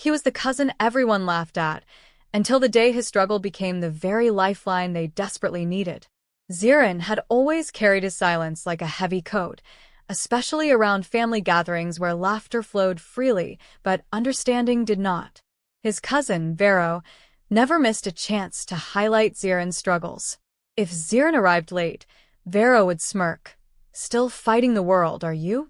He was the cousin everyone laughed at, until the day his struggle became the very lifeline they desperately needed. Zirin had always carried his silence like a heavy coat, especially around family gatherings where laughter flowed freely, but understanding did not. His cousin, Vero, never missed a chance to highlight Zirin's struggles. If Zirin arrived late, Vero would smirk. "Still fighting the world, are you?"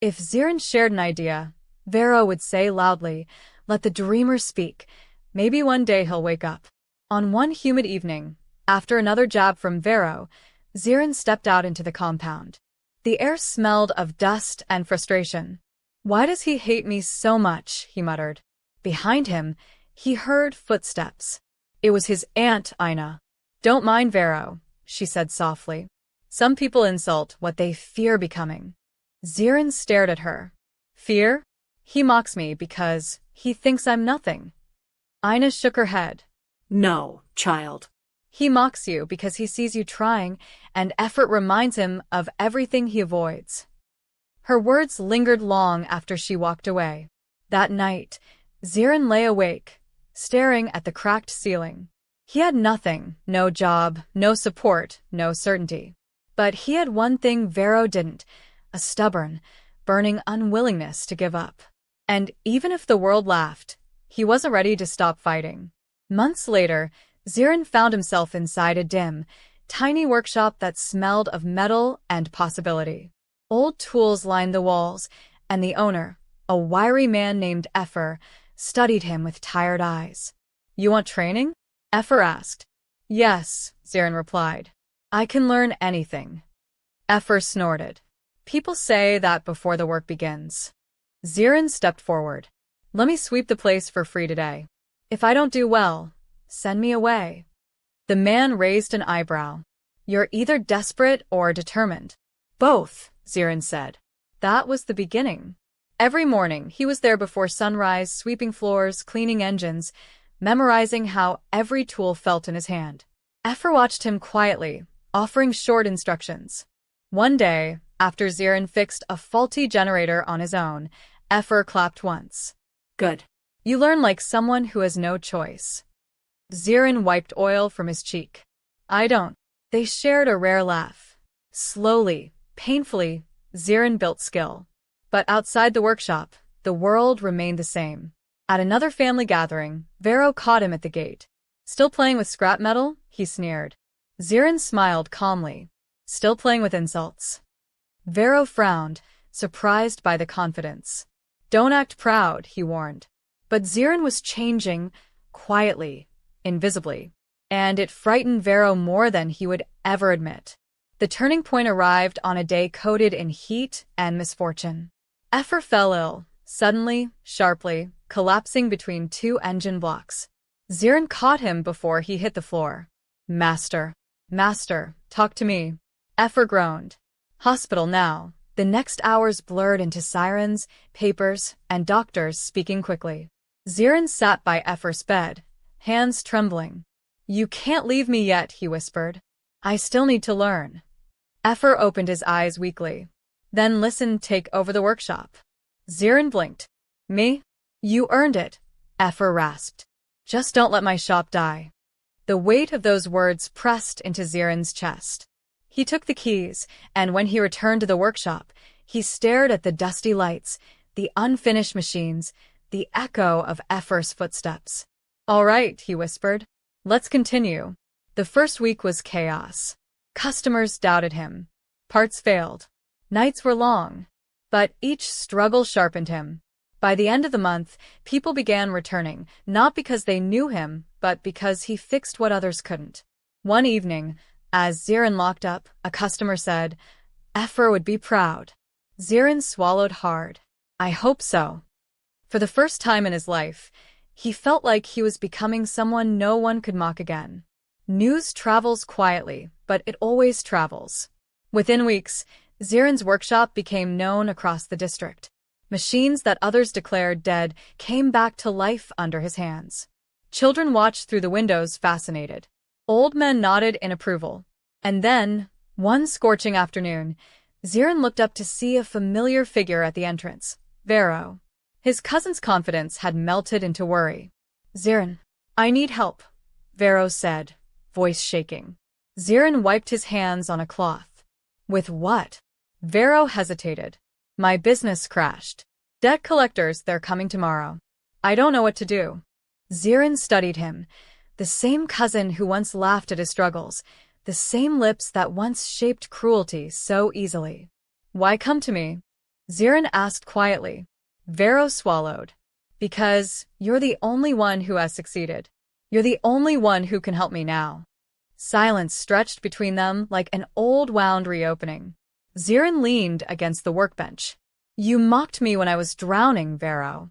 If Zirin shared an idea, Vero would say loudly, "Let the dreamer speak. Maybe one day he'll wake up." On one humid evening, after another jab from Vero, Zirin stepped out into the compound. The air smelled of dust and frustration. "Why does he hate me so much?" he muttered. Behind him, he heard footsteps. It was his aunt, Ina. "Don't mind Vero," she said softly. "Some people insult what they fear becoming." Zirin stared at her. "Fear? He mocks me because he thinks I'm nothing." Ina shook her head. "No, child. He mocks you because he sees you trying, and effort reminds him of everything he avoids." Her words lingered long after she walked away. That night, Zirin lay awake, staring at the cracked ceiling. He had nothing, no job, no support, no certainty. But he had one thing Vero didn't, a stubborn, burning unwillingness to give up. And even if the world laughed, he wasn't ready to stop fighting. Months later, Zirin found himself inside a dim, tiny workshop that smelled of metal and possibility. Old tools lined the walls, and the owner, a wiry man named Effer, studied him with tired eyes. "You want training?" Effer asked. "Yes," Zirin replied. "I can learn anything." Effer snorted. "People say that before the work begins." Zirin stepped forward. "Let me sweep the place for free today. If I don't do well, send me away." The man raised an eyebrow. "You're either desperate or determined." "Both," Zirin said. That was the beginning. Every morning, he was there before sunrise, sweeping floors, cleaning engines, memorizing how every tool felt in his hand. Effer watched him quietly, offering short instructions. One day, after Zirin fixed a faulty generator on his own, Effer clapped once. "Good. You learn like someone who has no choice." Zirin wiped oil from his cheek. "I don't." They shared a rare laugh. Slowly, painfully, Zirin built skill. But outside the workshop, the world remained the same. At another family gathering, Vero caught him at the gate. "Still playing with scrap metal?" he sneered. Zirin smiled calmly. "Still playing with insults." Vero frowned, surprised by the confidence. "Don't act proud," he warned. But Zirin was changing, quietly, invisibly. And it frightened Vero more than he would ever admit. The turning point arrived on a day coated in heat and misfortune. Effer fell ill, suddenly, sharply, collapsing between two engine blocks. Zirin caught him before he hit the floor. Master, talk to me." Effer groaned. "Hospital now." The next hours blurred into sirens, papers, and doctors speaking quickly. Zirin sat by Effer's bed, hands trembling. "You can't leave me yet," he whispered. "I still need to learn." Effer opened his eyes weakly. "Then listen, take over the workshop." Zirin blinked. "Me? You earned it," Effer rasped. "Just don't let my shop die." The weight of those words pressed into Zirin's chest. He took the keys, and when he returned to the workshop, he stared at the dusty lights, the unfinished machines, the echo of Effer's footsteps. "All right," he whispered. "Let's continue." The first week was chaos. Customers doubted him. Parts failed. Nights were long. But each struggle sharpened him. By the end of the month, people began returning, not because they knew him, but because he fixed what others couldn't. One evening, as Zirin locked up, a customer said, "Effer would be proud." Zirin swallowed hard. "I hope so." For the first time in his life, he felt like he was becoming someone no one could mock again. News travels quietly, but it always travels. Within weeks, Zirin's workshop became known across the district. Machines that others declared dead came back to life under his hands. Children watched through the windows fascinated. Old men nodded in approval. And then, one scorching afternoon, Zirin looked up to see a familiar figure at the entrance, Vero. His cousin's confidence had melted into worry. Zirin, I need help, Vero said, voice shaking. Zirin wiped his hands on a cloth. With what? Vero hesitated. My business crashed. Debt collectors, they're coming tomorrow. I don't know what to do. Zirin studied him. The same cousin who once laughed at his struggles. The same lips that once shaped cruelty so easily. Why come to me? Zirin asked quietly. Vero swallowed. Because you're the only one who has succeeded. You're the only one who can help me now. Silence stretched between them like an old wound reopening. Zirin leaned against the workbench. You mocked me when I was drowning, Vero.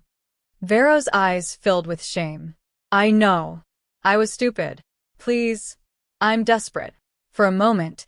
Vero's eyes filled with shame. I know. I was stupid. Please. I'm desperate. For a moment,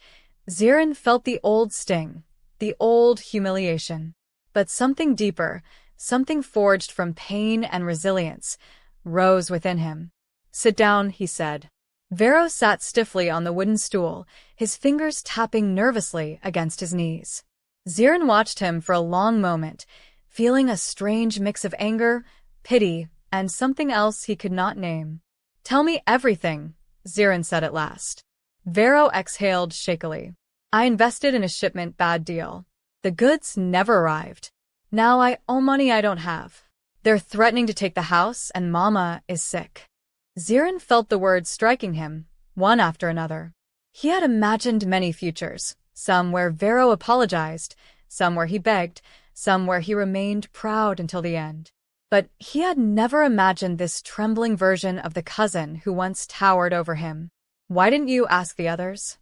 Zirin felt the old sting, the old humiliation. But something deeper, something forged from pain and resilience, rose within him. Sit down, he said. Vero sat stiffly on the wooden stool, his fingers tapping nervously against his knees. Zirin watched him for a long moment, feeling a strange mix of anger, pity, and something else he could not name. Tell me everything, Zirin said at last. Vero exhaled shakily. I invested in a shipment bad deal. The goods never arrived. Now I owe money I don't have. They're threatening to take the house and Mama is sick. Zirin felt the words striking him, one after another. He had imagined many futures, some where Vero apologized, some where he begged, some where he remained proud until the end. But he had never imagined this trembling version of the cousin who once towered over him. Why didn't you ask the others?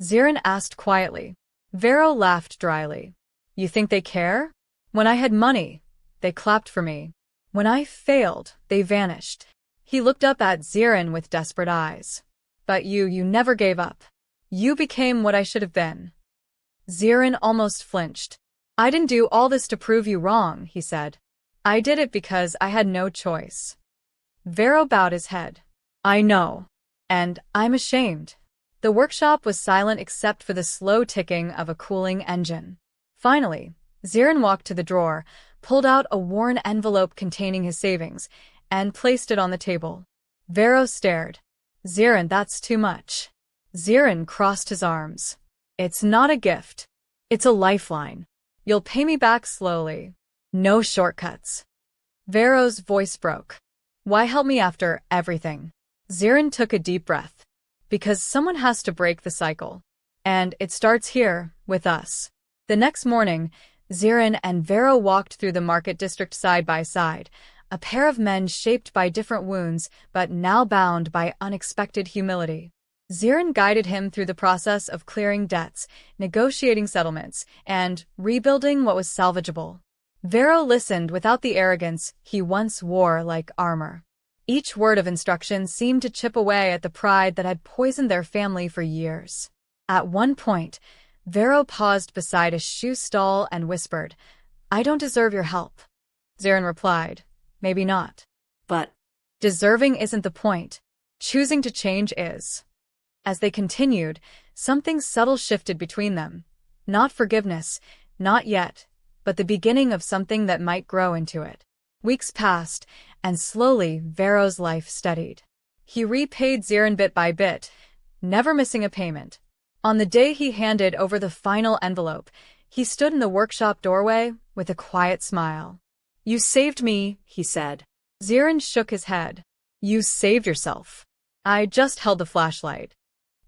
Zirin asked quietly. Vero laughed dryly. You think they care? When I had money, they clapped for me. When I failed, they vanished. He looked up at Zirin with desperate eyes. But you never gave up. You became what I should have been. Zirin almost flinched. I didn't do all this to prove you wrong, he said. I did it because I had no choice. Vero bowed his head. I know. And I'm ashamed. The workshop was silent except for the slow ticking of a cooling engine. Finally, Zirin walked to the drawer, pulled out a worn envelope containing his savings, and placed it on the table. Vero stared. Zirin, that's too much. Zirin crossed his arms. It's not a gift. It's a lifeline. You'll pay me back slowly. No shortcuts. Vero's voice broke. Why help me after everything? Zirin took a deep breath. Because someone has to break the cycle. And it starts here, with us. The next morning, Zirin and Vero walked through the market district side by side, a pair of men shaped by different wounds but now bound by unexpected humility. Zirin guided him through the process of clearing debts, negotiating settlements, and rebuilding what was salvageable. Vero listened without the arrogance he once wore like armor. Each word of instruction seemed to chip away at the pride that had poisoned their family for years. At one point, Vero paused beside a shoe stall and whispered, I don't deserve your help. Zirin replied, Maybe not. But deserving isn't the point. Choosing to change is. As they continued, something subtle shifted between them. Not forgiveness, not yet, but the beginning of something that might grow into it. Weeks passed, and slowly Vero's life steadied. He repaid Zirin bit by bit, never missing a payment. On the day he handed over the final envelope, he stood in the workshop doorway with a quiet smile. You saved me, he said. Zirin shook his head. You saved yourself. I just held the flashlight.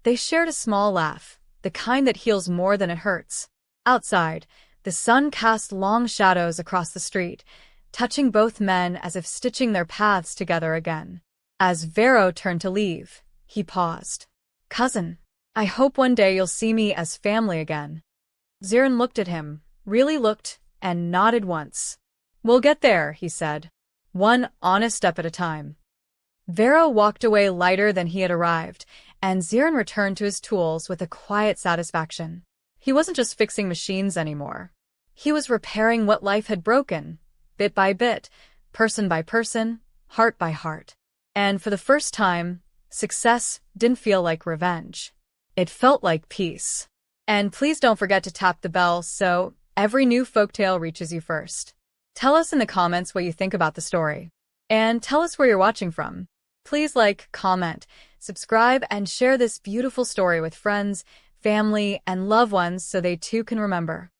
They shared a small laugh, the kind that heals more than it hurts. Outside, the sun cast long shadows across the street, touching both men as if stitching their paths together again. As Vero turned to leave, he paused. Cousin, I hope one day you'll see me as family again. Zirin looked at him, really looked, and nodded once. We'll get there, he said. One honest step at a time. Vero walked away lighter than he had arrived, and Zirin returned to his tools with a quiet satisfaction. He wasn't just fixing machines anymore. He was repairing what life had broken, bit by bit, person by person, heart by heart. And for the first time, success didn't feel like revenge. It felt like peace. And please don't forget to tap the bell so every new folktale reaches you first. Tell us in the comments what you think about the story. And tell us where you're watching from. Please like, comment, subscribe, and share this beautiful story with friends, family, and loved ones so they too can remember.